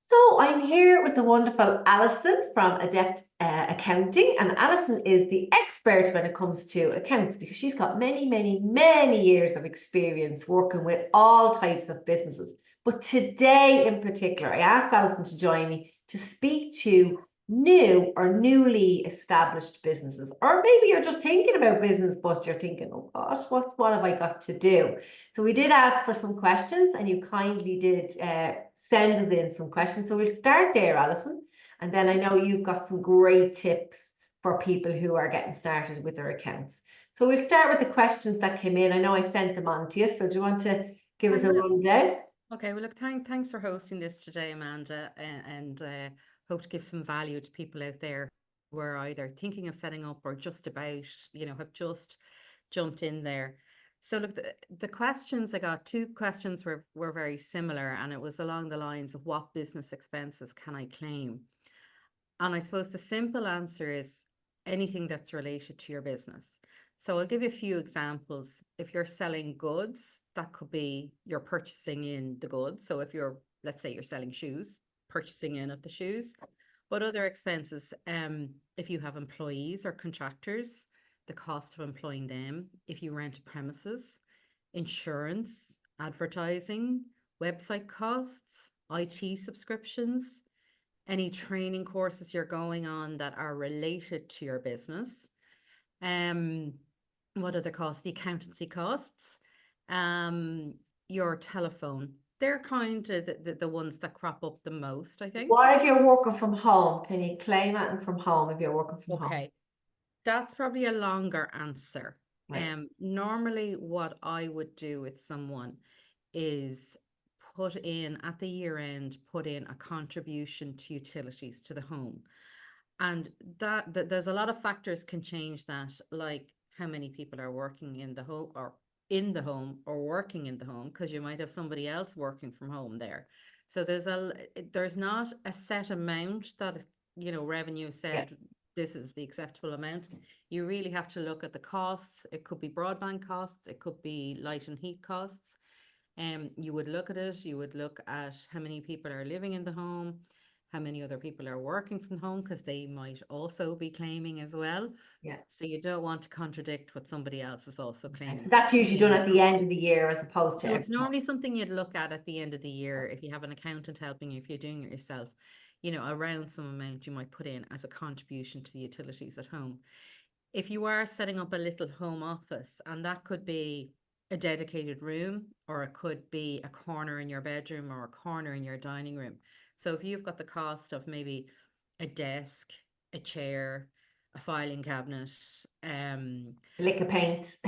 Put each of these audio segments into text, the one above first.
So I'm here with the wonderful Alison from Adept Accounting, and Alison is the expert when it comes to accounts because she's got many years of experience working with all types of businesses. But today in particular, I asked Alison to join me to speak to new or newly established businesses, or maybe you're just thinking about business, but you're thinking, oh gosh, what have I got to do? So we did ask for some questions, and you kindly did send us in some questions. So we'll start there, Alison. And then I know you've got some great tips for people who are getting started with their accounts. So we'll start with the questions that came in. I know I sent them on to you. So do you want to give I us a will. rundown? Okay, well, look, thanks for hosting this today, Amanda, and hope to give some value to people out there who are either thinking of setting up or just about, have just jumped in there. So look, the questions I got, two questions were very similar, and it was along the lines of what business expenses can I claim? And I suppose the simple answer is anything that's related to your business. So I'll give you a few examples. If you're selling goods, that could be you're purchasing in the goods. So if let's say you're selling shoes, purchasing in of the shoes. But other expenses, if you have employees or contractors, the cost of employing them, if you rent premises, insurance, advertising, website costs, IT subscriptions, any training courses you're going on that are related to your business. What other costs? The accountancy costs, your telephone. They're kind of the ones that crop up the most, I think. What if you're working from home? Can you claim it from home if you're working from home? Okay, that's probably a longer answer. Right. Normally what I would do with someone is put in at the year end, put in a contribution to utilities to the home. And there's a lot of factors can change that, like how many people are working in the home or working in the home, because you might have somebody else working from home there. So there's not a set amount that revenue Yeah. said this is the acceptable amount. You really have to look at the costs. It could be broadband costs, it could be light and heat costs. You would look at it, you would look at how many people are living in the home, how many other people are working from home, because they might also be claiming as well. Yeah. So you don't want to contradict what somebody else is also Okay. So claiming. that's usually done at the end of the year as opposed to So it's every month. normally something you'd look at the end of the year if you have an accountant helping you, if you're doing it yourself, around some amount you might put in as a contribution to the utilities at home. If you are setting up a little home office, and that could be a dedicated room, or it could be a corner in your bedroom or a corner in your dining room. So if you've got the cost of maybe a desk, a chair, a filing cabinet, Lick of paint.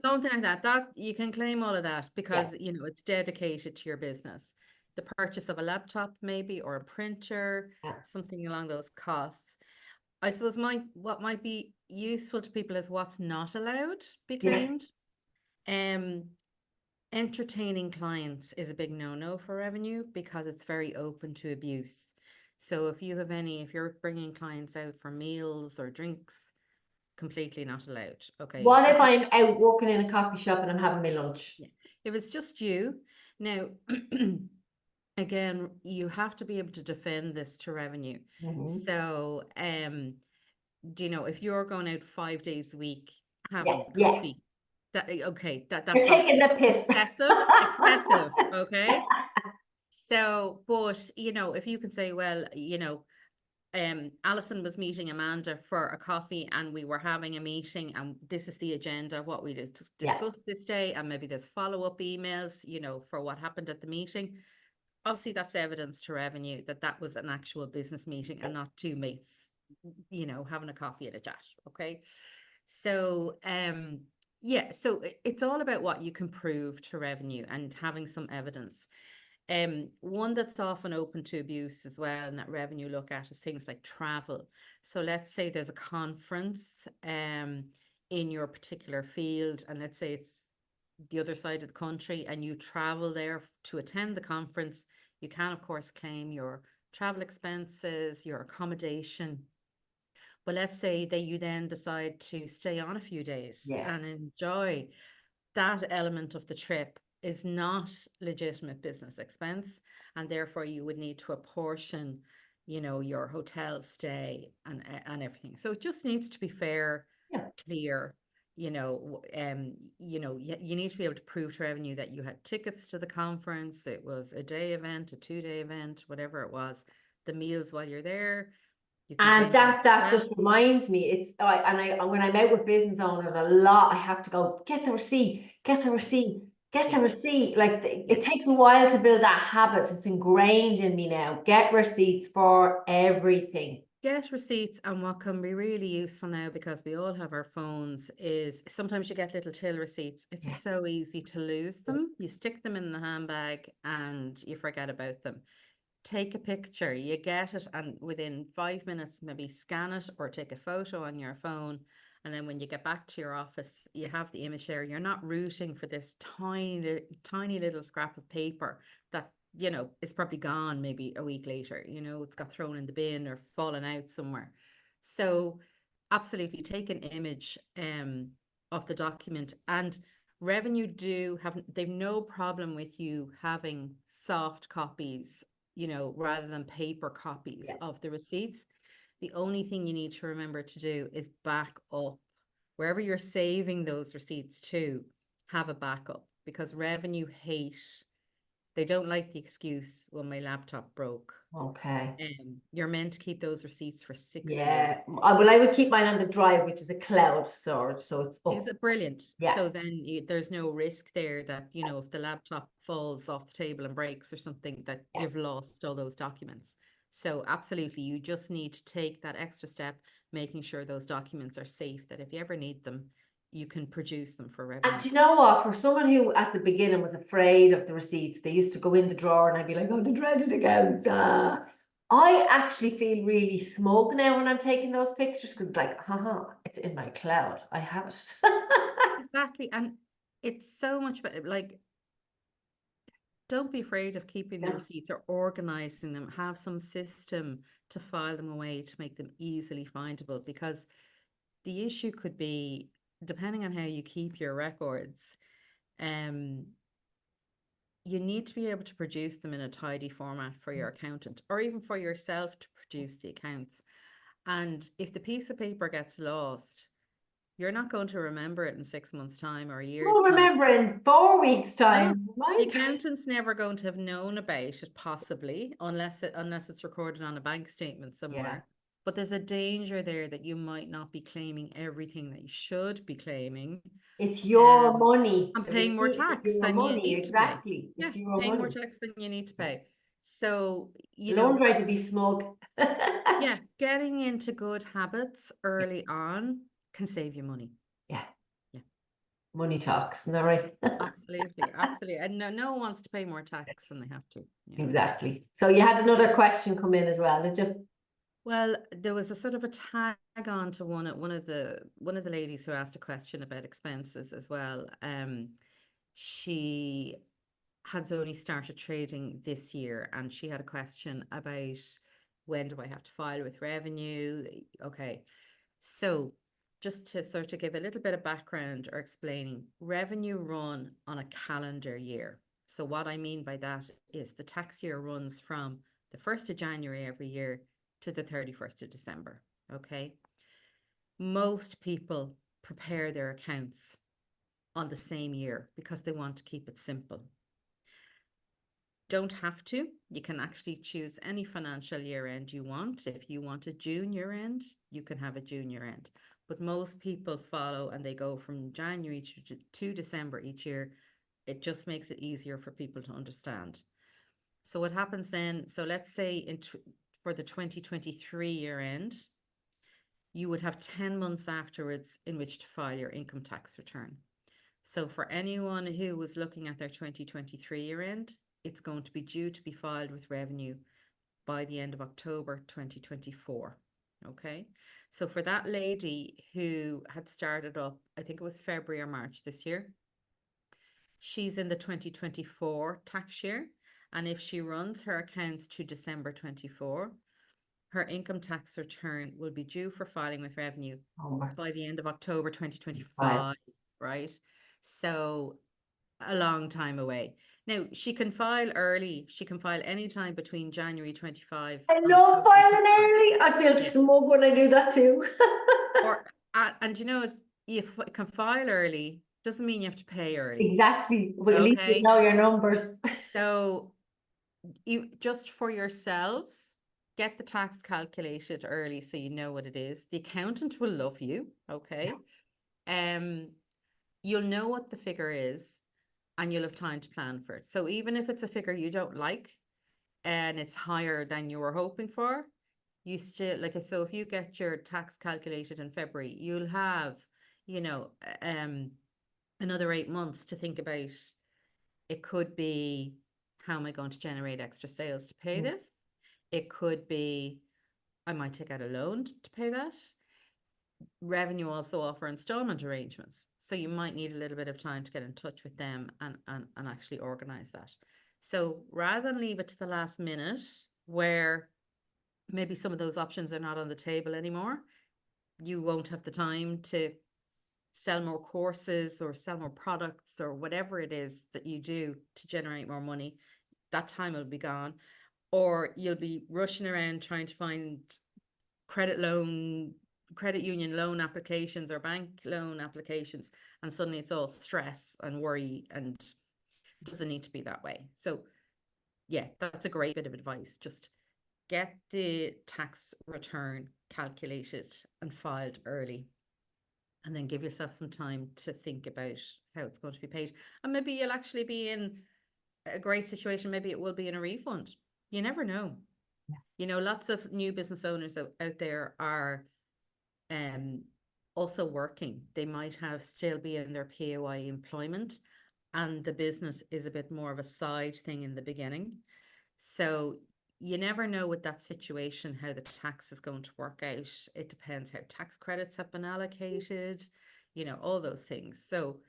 something like that you can claim all of that Yeah. because it's dedicated to your business. The purchase of a laptop maybe, or a printer, Yeah. something along those costs. I suppose what might be useful to people is what's not allowed to be Yeah. claimed. Um, Entertaining clients is a big no-no for revenue because it's very open to abuse. So if you're bringing clients out for meals or drinks, completely not allowed. Okay. What if I'm out working in a coffee shop and I'm having my lunch? Yeah. If it's just you, now, again, you have to be able to defend this to revenue. Mhm. So, if you're going out 5 days a week Yeah. having Yeah. coffee, You're that's taking obviously the piss. excessive, okay? So, but if you can say, well, Alison was meeting Amanda for a coffee, and we were having a meeting, and this is the agenda, what we Yeah. discussed this day, and maybe there's follow-up emails, for what happened at the meeting. Obviously, that's evidence to revenue that was an actual business meeting and not two mates, having a coffee and a chat. Okay. So, yeah, so it's all about what you can prove to revenue and having some evidence. One that's often open to abuse as well, and that revenue look at, is things like travel. So let's say there's a conference in your particular field, and let's say it's the other side of the country, and you travel there to attend the conference. You can, of course, claim your travel expenses, your accommodation. But let's say that you then decide to stay on a few days Yeah. and enjoy that element of the trip, is not legitimate business expense, and therefore you would need to apportion, your hotel stay and everything. So it just needs to be fair, Yeah. clear. You need to be able to prove to revenue that you had tickets to the conference. It was a day event, a 2-day event, whatever it was. The meals while you're there, you can And claim them that back. just reminds me, when I'm out with business owners a lot, I have to go, get the receipt, get the receipt, get the Yes. receipt. Like it Yes. takes a while to build that habit. It's ingrained in me now. Get receipts for everything. Get receipts, and what can be really useful now, because we all have our phones, is sometimes you get little till receipts. It's Yeah. so easy to lose them. You stick them in the handbag and you forget about them. Take a picture, you get it, and within 5 minutes, maybe scan it or take a photo on your phone. And then when you get back to your office, you have the image there. You're not rooting for this tiny little scrap of paper that, is probably gone maybe a week later. It's got thrown in the bin or fallen out somewhere. So absolutely take an image of the document. And revenue they've no problem with you having soft copies, rather than paper copies Yeah. of the receipts. The only thing you need to remember to do is back up wherever you're saving those receipts to. Have a backup, because revenue they don't like the excuse, well, my laptop broke. Okay. You're meant to keep those receipts for 6 years. Yeah. Well, I would keep mine on the drive, which is a cloud storage, so it's up. Is it brilliant? Yes. So then there's no risk there that, if the laptop falls off the table and breaks or something, that Yeah. you've lost all those documents. So absolutely, you just need to take that extra step, making sure those documents are safe, that if you ever need them, you can produce them for revenue. And do you know what? For someone who at the beginning was afraid of the receipts, they used to go in the drawer and I'd be like, oh, they dreaded again. I actually feel really smug now when I'm taking those pictures, because like, it's in my cloud. I have it. Exactly. And it's so much better. Like, don't be afraid of keeping the Yeah. receipts or organizing them. Have some system to file them away to make them easily findable, because the issue could be, depending on how you keep your records, you need to be able to produce them in a tidy format for your accountant, or even for yourself to produce the accounts. And if the piece of paper gets lost, you're not going to remember it in 6 months' time or a year's We'll time. remember in 4 weeks' time. No, the accountant's never going to have known about it, possibly, unless it's recorded on a bank statement somewhere. But there's a danger there that you might not be claiming everything that you should be claiming. It's your money. And paying more tax than you need to pay. It's Yeah, your paying more money. tax than you need to pay. So, Don't try to be smug. yeah, getting into good habits early on can save you money. Yeah. Yeah. Money talks, isn't that right? Absolutely, absolutely. And no one wants to pay more tax than they have to. Yeah. Exactly. So you had another question come in as well, did you? Well, there was a sort of a tag on to one of the ladies who asked a question about expenses as well. She had only started trading this year, and she had a question about, when do I have to file with revenue? Okay, so just to sort of give a little bit of background or explaining, revenue run on a calendar year. So what I mean by that is the tax year runs from the 1st of January every year to the 31st of December. Okay. Most people prepare their accounts on the same year because they want to keep it simple. Don't have to. You can actually choose any financial year end you want. If you want a June year end, you can have a June year end. But most people follow and they go from January to December each year. It just makes it easier for people to understand. So what happens then? So let's say for the 2023 year end, you would have 10 months afterwards in which to file your income tax return. So for anyone who was looking at their 2023 year end, it's going to be due to be filed with revenue by the end of October 2024. Okay. So for that lady who had started up, I think it was February or March this year, she's in the 2024 tax year. And if she runs her accounts to December 24, her income tax return will be due for filing with revenue by the end of October 2025, right? So a long time away. Now, she can file early. She can file anytime between January 25 I and love October filing 25. early. I feel Yeah. smug when I do that too. Or, and you know, you can file early, doesn't mean you have to pay early. Exactly. But at least you Okay. know your numbers. So you just for yourselves, get the tax calculated early so you know what it is. The accountant will love you. Okay. You'll know what the figure is and you'll have time to plan for it. So even if it's a figure you don't like and it's higher than you were hoping for, you still like so if you get your tax calculated in February, you'll have, you know, another 8 months to think about. It could be, how am I going to generate extra sales to pay this? It could be, I might take out a loan to pay that. Revenue also offer installment arrangements. So you might need a little bit of time to get in touch with them and actually organize that. So rather than leave it to the last minute where maybe some of those options are not on the table anymore, you won't have the time to sell more courses or sell more products or whatever it is that you do to generate more money. That time will be gone. Or you'll be rushing around trying to find credit union loan applications or bank loan applications, and suddenly it's all stress and worry, and it doesn't need to be that way. So yeah, that's a great bit of advice. Just get the tax return calculated and filed early, and then give yourself some time to think about how it's going to be paid. And maybe you'll actually be in a great situation. Maybe it will be in a refund. You never know. Yeah. You know, lots of new business owners out there are also working. They might have still be in their PAYE employment, and the business is a bit more of a side thing in the beginning. So you never know with that situation how the tax is going to work out. It depends how tax credits have been allocated, you know, all those things. So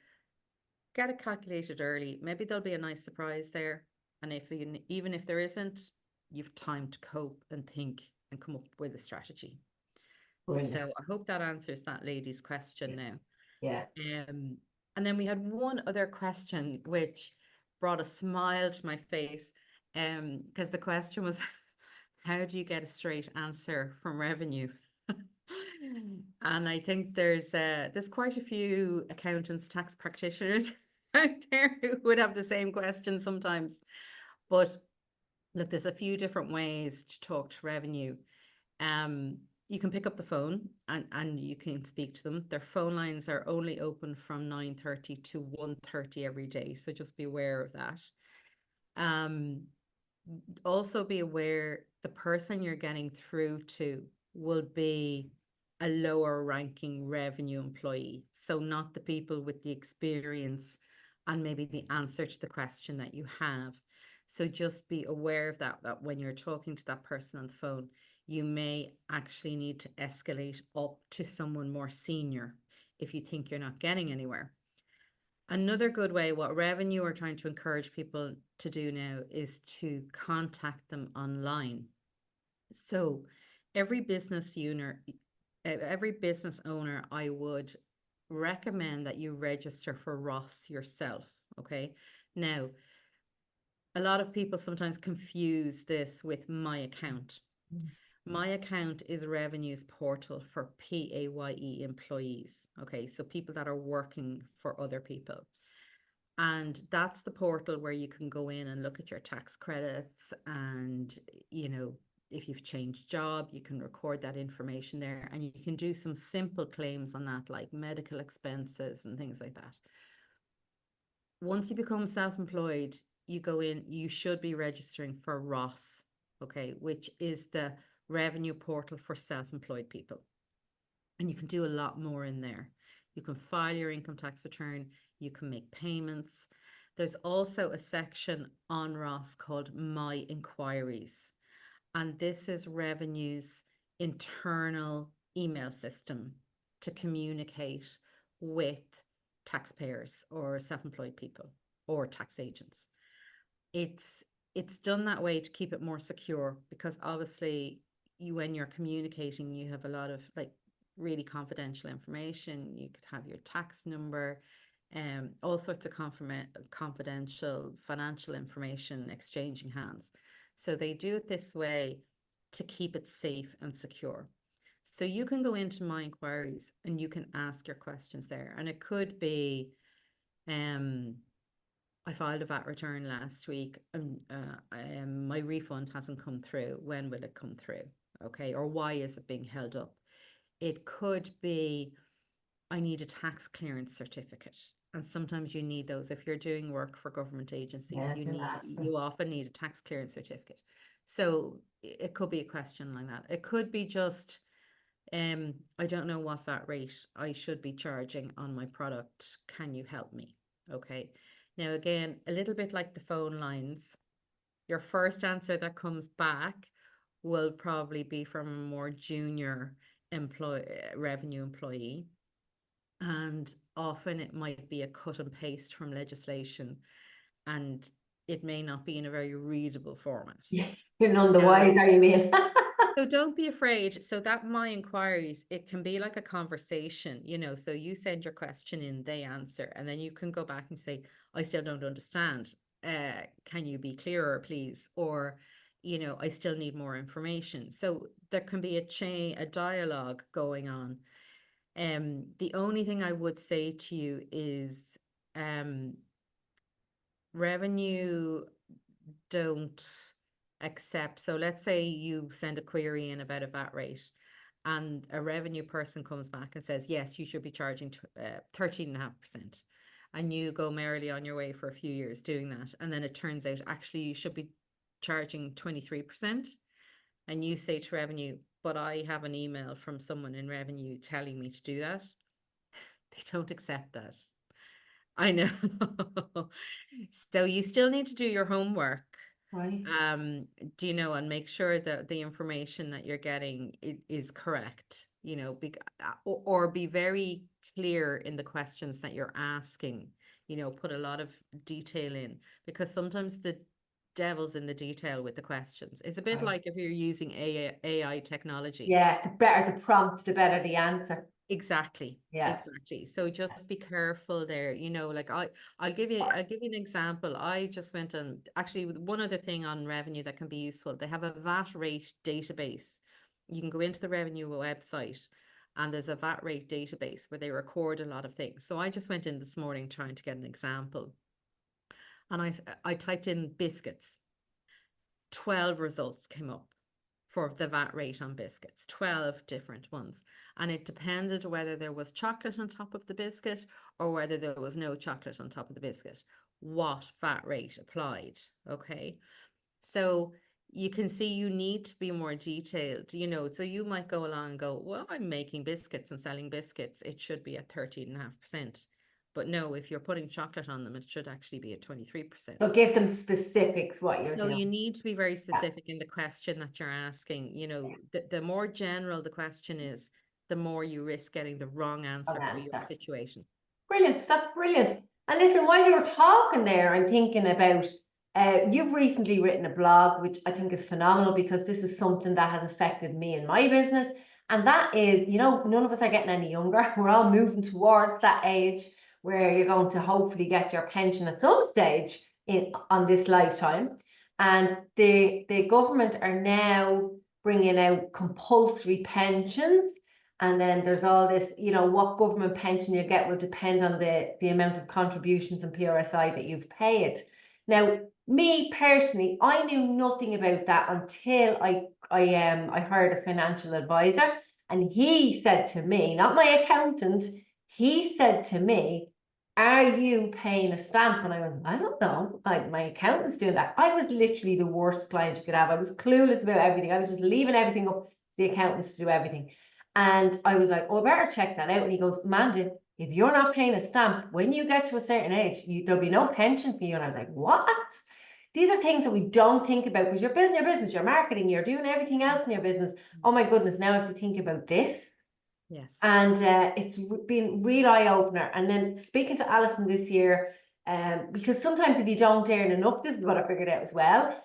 get it calculated early. Maybe there'll be a nice surprise there. And even if there isn't, you've time to cope and think and come up with a strategy. Brilliant. So I hope that answers that lady's question now. Yeah. And then we had one other question which brought a smile to my face, because the question was, how do you get a straight answer from revenue? And I think there's quite a few accountants, tax practitioners out there who would have the same question sometimes. But look, there's a few different ways to talk to revenue. You can pick up the phone and you can speak to them. Their phone lines are only open from 9:30 to 1:30 every day, so just be aware of that. Also be aware the person you're getting through to will be a lower ranking revenue employee, so not the people with the experience and maybe the answer to the question that you have. So just be aware of that when you're talking to that person on the phone, you may actually need to escalate up to someone more senior if you think you're not getting anywhere. Another good way, what revenue are trying to encourage people to do now, is to contact them online. So every business owner, I would recommend that you register for Ross yourself. Okay. Now, a lot of people sometimes confuse this with My Account. My Account is Revenue's portal for PAYE employees. Okay, so people that are working for other people. And that's the portal where you can go in and look at your tax credits, and, you know, if you've changed job, you can record that information there, and you can do some simple claims on that, like medical expenses and things like that. Once you become self-employed, you go in, you should be registering for Ross, okay, which is the revenue portal for self-employed people. And you can do a lot more in there. You can file your income tax return, you can make payments. There's also a section on Ross called My Inquiries. And this is Revenue's internal email system to communicate with taxpayers or self-employed people or tax agents. It's done that way to keep it more secure, because obviously when you're communicating, you have a lot of like really confidential information. You could have your tax number, all sorts of confidential financial information exchanging hands. So they do it this way to keep it safe and secure. So you can go into My Inquiries and you can ask your questions there. And it could be, I filed a VAT return last week and my refund hasn't come through. When will it come through? Okay. Or why is it being held up? It could be, I need a tax clearance certificate. And sometimes you need those. If you're doing work for government agencies, Yeah, you often need a tax clearance certificate. So it could be a question like that. It could be just, I don't know what VAT rate I should be charging on my product. Can you help me? Okay. Now, again, a little bit like the phone lines, your first answer that comes back will probably be from a more junior revenue employee. And often it might be a cut and paste from legislation, and it may not be in a very readable format. Yeah, you're none the wiser, you mean? So don't be afraid. So that My Inquiries, it can be like a conversation, you know, so you send your question in, they answer, and then you can go back and say, I still don't understand. Can you be clearer, please? Or, you know, I still need more information. So there can be a dialogue going on. The only thing I would say to you is, revenue don't accept. So let's say you send a query in about a VAT rate and a revenue person comes back and says, yes, you should be charging 13.5%. And you go merrily on your way for a few years doing that. And then it turns out actually you should be charging 23%. And you say to revenue, but I have an email from someone in revenue telling me to do that. They don't accept that. I know. So you still need to do your homework. Right. Do you know, and make sure that the information that you're getting is correct, you know, or be very clear in the questions that you're asking, you know, put a lot of detail in, because sometimes the devil's in the detail with the questions. It's a bit Right. like if you're using AI technology. Yeah, the better the prompt, the better the answer. Exactly. Yeah. Exactly. So just be careful there. You know, like I'll give you an example. I just went on, actually, one other thing on revenue that can be useful. They have a VAT rate database. You can go into the revenue website and there's a VAT rate database where they record a lot of things. So I just went in this morning trying to get an example. And I typed in biscuits. 12 results came up for the VAT rate on biscuits, 12 different ones. And it depended whether there was chocolate on top of the biscuit or whether there was no chocolate on top of the biscuit, what VAT rate applied. Okay. So you can see you need to be more detailed, you know, so you might go along and go, well, I'm making biscuits and selling biscuits. It should be at 13.5%. But no, if you're putting chocolate on them, it should actually be at 23%. So give them specifics what you're So doing. you need to be very specific in the question that you're asking. You know, the more general the question is, the more you risk getting the wrong answer for your situation. Brilliant. That's brilliant. And listen, while you were talking there, I'm thinking about, you've recently written a blog, which I think is phenomenal, because this is something that has affected me and my business. And that is, you know, none of us are getting any younger. We're all moving towards that age where you're going to hopefully get your pension at some stage on this lifetime. And the government are now bringing out compulsory pensions. And then there's all this, you know, what government pension you get will depend on the amount of contributions and PRSI that you've paid. Now, me personally, I knew nothing about that until I hired a financial advisor, and he said to me, not my accountant, he said to me, are you paying a stamp? And I went, I don't know. My accountant's doing that. I was literally the worst client you could have. I was clueless about everything. I was just leaving everything up to the accountants to do everything. And I was like, oh, I better check that out. And he goes, Amanda, if you're not paying a stamp, when you get to a certain age, there'll be no pension for you. And I was like, what? These are things that we don't think about, because you're building your business, you're marketing, you're doing everything else in your business. Oh my goodness, now I have to think about this. Yes. And it's been real eye-opener. And then speaking to Alison this year, because sometimes if you don't earn enough, this is what I figured out as well.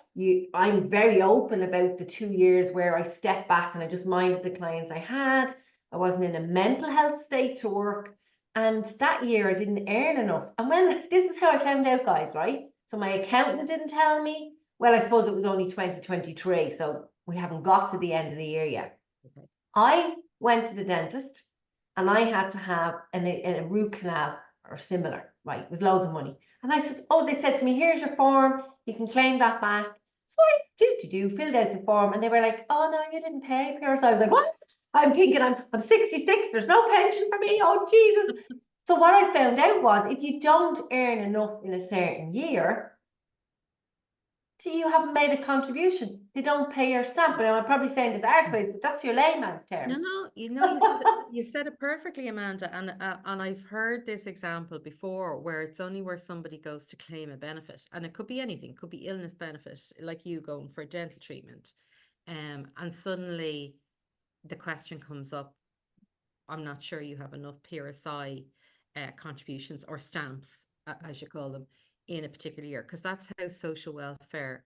I'm very open about the 2 years where I stepped back and I just minded the clients I had. I wasn't in a mental health state to work. And that year I didn't earn enough. And when this is how I found out, guys, right? So my accountant didn't tell me. Well, I suppose it was only 2023, so we haven't got to the end of the year yet. Okay. I went to the dentist and I had to have a root canal or similar, right? It was loads of money. And I said, oh, they said to me, here's your form, you can claim that back. So I filled out the form and they were like, oh no, you didn't pay, Pierce. I was like, what? I'm thinking I'm 66, there's no pension for me. Oh Jesus. So what I found out was if you don't earn enough in a certain year, you haven't made a contribution. They don't pay your stamp. But I'm probably saying this arseways, but that's your layman's terms. No, you said it perfectly, Amanda. And I've heard this example before where it's only where somebody goes to claim a benefit, and it could be anything, could be illness benefit, like you going for dental treatment, and suddenly the question comes up, I'm not sure you have enough PRSI contributions or stamps, as you call them, in a particular year, because that's how social welfare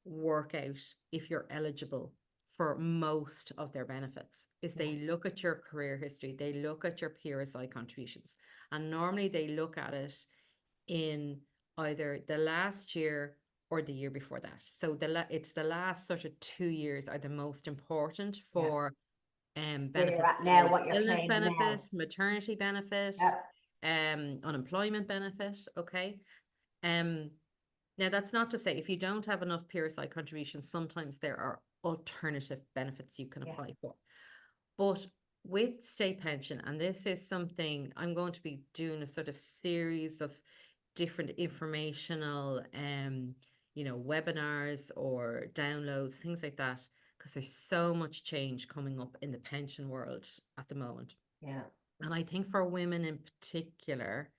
work out if you're eligible for most of their benefits, is they look at your career history, they look at your PRSI contributions, and normally they look at it in either the last year or the year before that. So it's the last sort of 2 years are the most important for Where you're benefits at now, like what you're illness claiming now. benefit, maternity benefit, unemployment benefit. Okay. Now that's not to say if you don't have enough PRSI contributions, sometimes there are alternative benefits you can apply for. But with state pension, and this is something I'm going to be doing a sort of series of different informational webinars or downloads, things like that, because there's so much change coming up in the pension world at the moment. Yeah. And I think for women in particular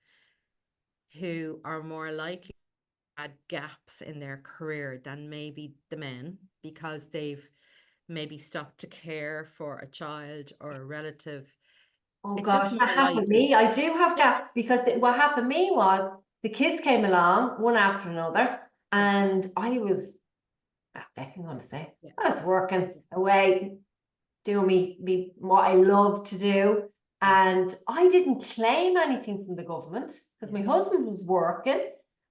who are more likely to add gaps in their career than maybe the men, because they've maybe stopped to care for a child or a relative. Oh It's gosh, just that more happened to likely. me. I do have gaps because what happened to me was the kids came along one after another, and I was, I'm going to say, Yeah. I was working away, doing me what I love to do, and I didn't claim anything from the government because my husband was working,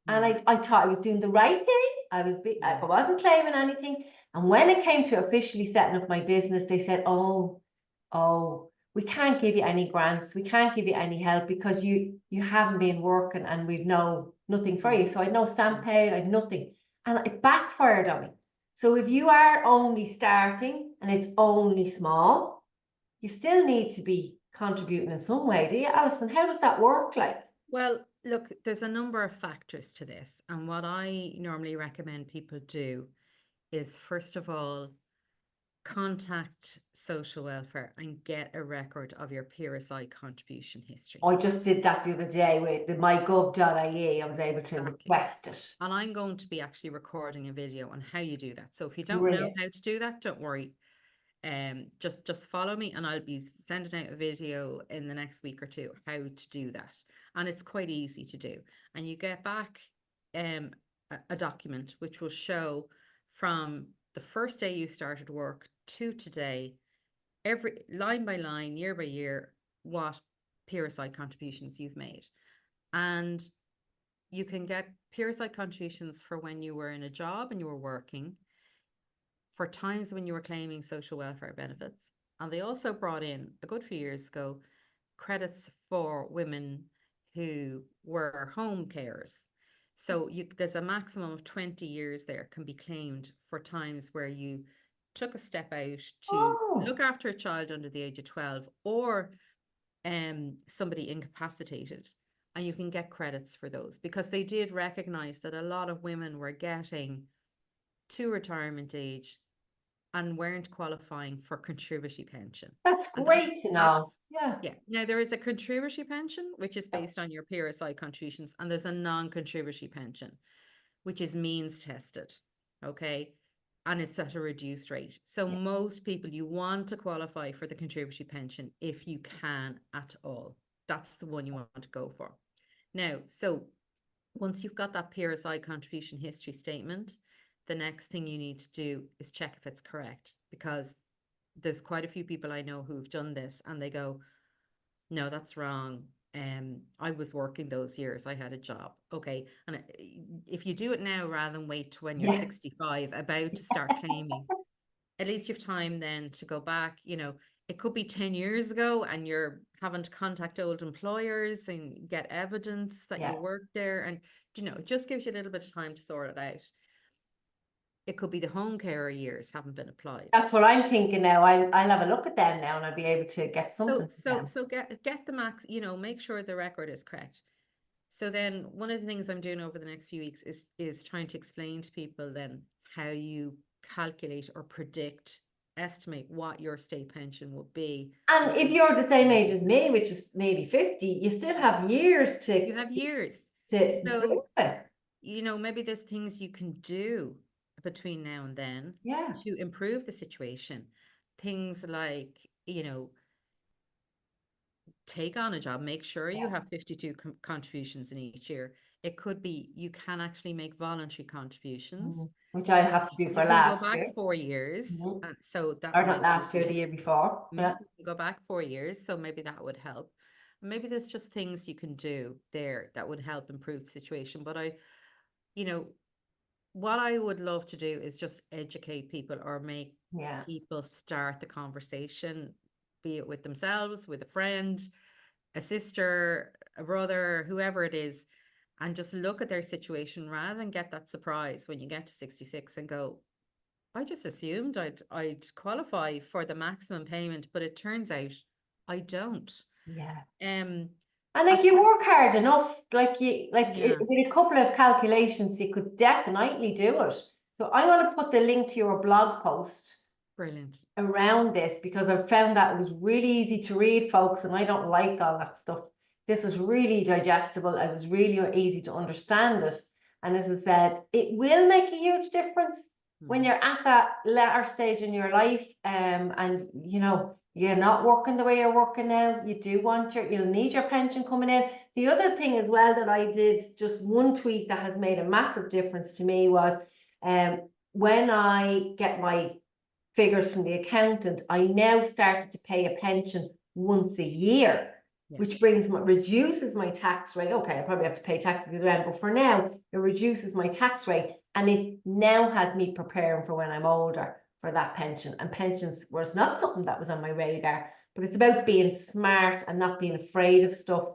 and I thought I was doing the right thing. I wasn't claiming anything, and when it came to officially setting up my business, they said, oh, we can't give you any grants, we can't give you any help because you haven't been working and we've nothing for you. So I had no stamp paid, I had nothing, and it backfired on me. So if you are only starting and it's only small, you still need to be contributing in some way, do you, Alison? How does that work like? Well, look, there's a number of factors to this. And what I normally recommend people do is, first of all, contact social welfare and get a record of your PRSI contribution history. I just did that the other day with the mygov.ie. I was able to request it. And I'm going to be actually recording a video on how you do that. So if you don't know how to do that, don't worry. Just follow me and I'll be sending out a video in the next week or two how to do that. And it's quite easy to do. And you get back a document which will show from the first day you started work to today, every line by line, year by year, what PRSI contributions you've made. And you can get PRSI contributions for when you were in a job and you were working, for times when you were claiming social welfare benefits. And they also brought in, a good few years ago, credits for women who were home carers. So there's a maximum of 20 years there can be claimed for times where you took a step out to look after a child under the age of 12 or somebody incapacitated. And you can get credits for those because they did recognize that a lot of women were getting to retirement age and weren't qualifying for contributory pension. That's great to know. Yeah. Now there is a contributory pension, which is based on your PRSI contributions, and there's a non-contributory pension, which is means tested. Okay. And it's at a reduced rate. So most people, you want to qualify for the contributory pension if you can at all. That's the one you want to go for. Now, so once you've got that PRSI contribution history statement, the next thing you need to do is check if it's correct, because there's quite a few people I know who've done this and they go, no, that's wrong. I was working those years. I had a job. Okay. And if you do it now rather than wait to when you're Yeah. 65, about to start claiming, at least you have time then to go back. It could be 10 years ago and you're having to contact old employers and get evidence that you Yeah. worked there. And, it just gives you a little bit of time to sort it out. It could be the home carer years haven't been applied. That's what I'm thinking now. I'll have a look at them now and I'll be able to get So, something to so, them. so get the max, make sure the record is correct. So then one of the things I'm doing over the next few weeks is trying to explain to people then how you calculate or predict, estimate what your state pension would be. And if you're the same age as me, which is maybe 50, you still have years You have years. to So, prove it. maybe there's things you can do between now and then Yeah. to improve the situation. Things like, take on a job, make sure you have 52 contributions in each year. It could be you can actually make voluntary contributions. Which I have to do for You can go last back year. 4 years. So that Or not might be last year, the good. year before. Yeah. You can go back 4 years. So maybe that would help. Maybe there's just things you can do there that would help improve the situation. But what I would love to do is just educate people or make Yeah. people start the conversation, be it with themselves, with a friend, a sister, a brother, whoever it is, and just look at their situation rather than get that surprise when you get to 66 and go, I just assumed I'd qualify for the maximum payment, but it turns out I don't. Yeah. Um, And like you work hard enough, like Yeah. with a couple of calculations, you could definitely do it. So I'm going to put the link to your blog post Brilliant. around this because I've found that it was really easy to read, folks, and I don't like all that stuff. This was really digestible. It was really easy to understand it. And as I said, it will make a huge difference when you're at that latter stage in your life, and you're not working the way you're working now. You do want you'll need your pension coming in. The other thing as well that I did, just one tweak that has made a massive difference to me was, when I get my figures from the accountant, I now started to pay a pension once a year, which reduces my tax rate. Okay, I probably have to pay taxes again, but for now, it reduces my tax rate, and it now has me preparing for when I'm older for that pension. And pensions was not something that was on my radar, but it's about being smart and not being afraid of stuff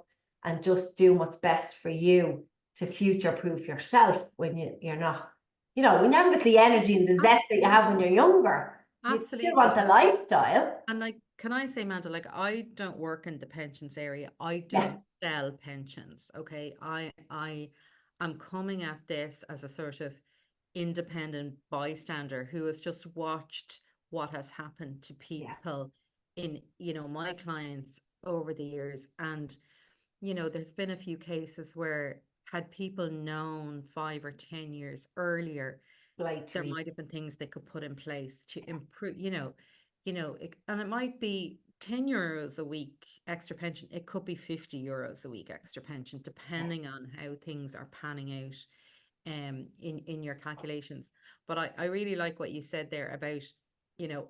and just doing what's best for you to future-proof yourself when you're not, when you haven't got the energy and the zest that you have when you're younger. Absolutely. You still want the lifestyle. And can I say, Amanda, I don't work in the pensions area. I don't sell pensions. Okay. I am coming at this as a sort of independent bystander who has just watched what has happened to people in, my clients over the years. And, there's been a few cases where had people known 5 or 10 years earlier, there might have been things they could put in place to improve, and it might be 10 euros a week extra pension. It could be 50 euros a week extra pension, depending on how things are panning out in your calculations. But I really like what you said there about,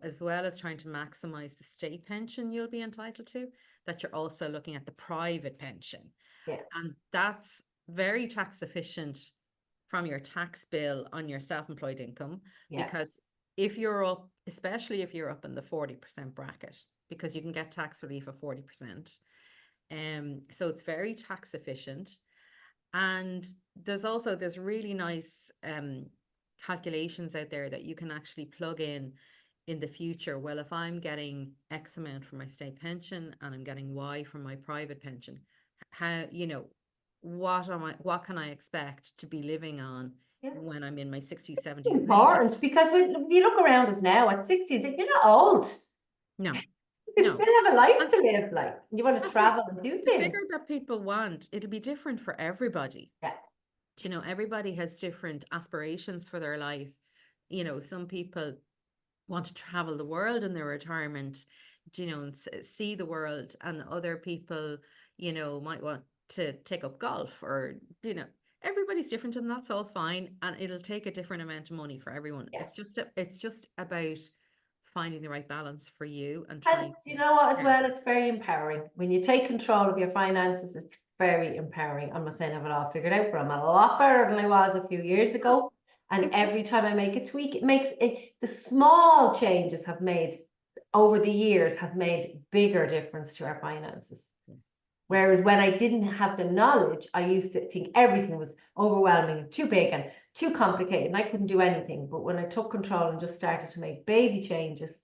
as well as trying to maximize the state pension you'll be entitled to, that you're also looking at the private pension. Yeah. And that's very tax efficient from your tax bill on your self-employed income, because if you're up, especially if you're up in the 40% bracket, because you can get tax relief of 40%. So it's very tax efficient. And there's really nice calculations out there that you can actually plug in the future. Well, if I'm getting X amount from my state pension and I'm getting Y from my private pension, how, what can I expect to be living on when I'm in my 60s, 70s, It's important because if you look around us now at 60, you're not old. No. You still have a life to live, like you want to travel and do The things. figure that people want, it'll be different for everybody. Yeah. Everybody has different aspirations for their life. Some people want to travel the world in their retirement, and see the world, and other people, might want to take up golf, or everybody's different, and that's all fine, and it'll take a different amount of money for everyone. It's just about finding the right balance for you and And trying you to know what, as care well, for it's very empowering. When you take control of your finances, it's very empowering. I'm not saying I have it all figured out, but I'm a lot better than I was a few years ago. And it. every time I make a tweak, it makes it, the small changes have made over the years have made bigger difference to our finances. Yes, Whereas yes. when I didn't have the knowledge, I used to think everything was overwhelming and too big and too complicated, and I couldn't do anything. But when I took control and just started to make baby changes,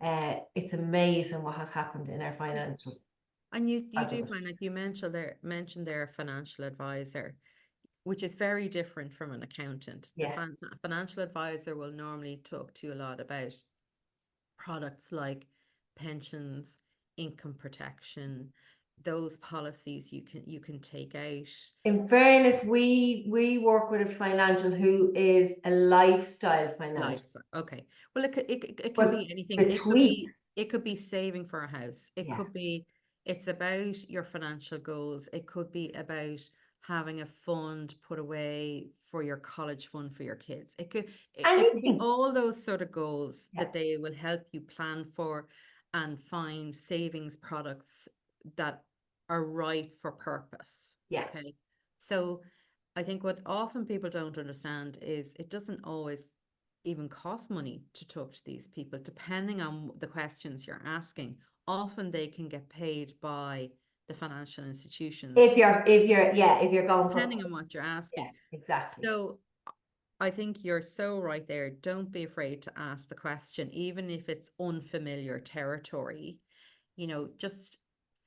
it's amazing what has happened in our finances. And you because do of it. find, like you mentioned there, a financial advisor, which is very different from an accountant. The Yeah. financial advisor will normally talk to you a lot about products like pensions, income protection, those policies you can take out. In fairness, we work with a financial who is a lifestyle financial. Lifestyle. Okay. Well, it can But be anything. the tweak, It could be saving for a house. It yeah, could be, it's about your financial goals. It could be about having a fund put away for your college fund for your kids. It could be anything. all those sort of goals Yeah, that they will help you plan for and find savings products that are right for purpose. yeah. Okay. So I think what often people don't understand is it doesn't always even cost money to talk to these people, depending on the questions you're asking. Often they can get paid by the financial institutions, If you're going for, depending on what you're asking. exactly. So I think you're so right there. Don't be afraid to ask the question, even if it's unfamiliar territory. Just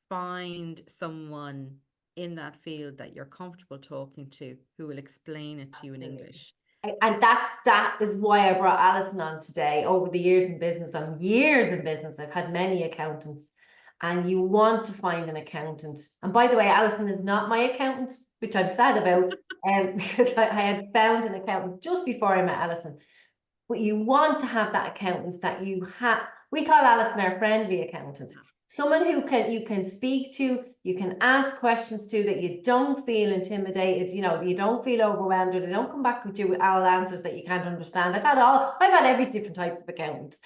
find someone in that field that you're comfortable talking to who will explain it to you in Absolutely. English. And that is why I brought Alison on today. Over the years in business, I've had many accountants, and you want to find an accountant. And by the way, Alison is not my accountant, which I'm sad about, because I had found an accountant just before I met Alison. But you want to have that accountant that you have. We call Alison our friendly accountant. Someone who you can speak to, you can ask questions to, that you don't feel intimidated, you don't feel overwhelmed, or they don't come back with you with all answers that you can't understand. I've had every different type of accountant.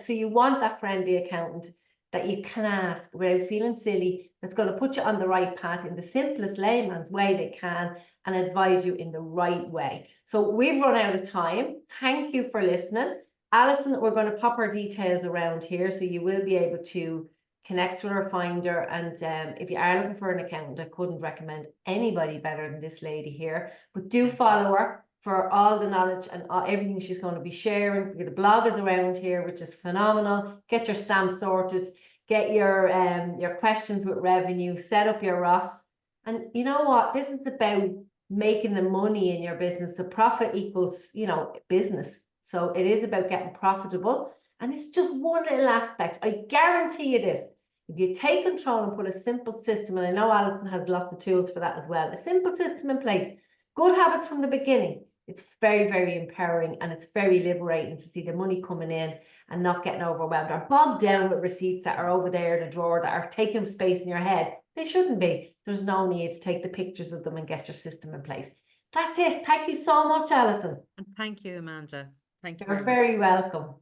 So you want that friendly accountant that you can ask without feeling silly, that's going to put you on the right path in the simplest layman's way they can, and advise you in the right way. So we've run out of time. Thank you for listening. Alison, we're going to pop our details around here, so you will be able to connect with her, find her, and if you are looking for an accountant, I couldn't recommend anybody better than this lady here. But do follow her for all the knowledge and everything she's going to be sharing. The blog is around here, which is phenomenal. Get your stamp sorted, get your questions with revenue, set up your Ross. And you know what? This is about making the money in your business. The profit equals, business. So it is about getting profitable. And it's just one little aspect. I guarantee you this. If you take control and put a simple system, and I know Alison has lots of tools for that as well, a simple system in place, good habits from the beginning, it's very, very empowering, and it's very liberating to see the money coming in and not getting overwhelmed or bogged down with receipts that are over there in a drawer that are taking space in your head. They shouldn't be. There's no need to take the pictures of them and get your system in place. That's it. Thank you so much, Alison. And thank you, Amanda. Thank you You're very much. very welcome.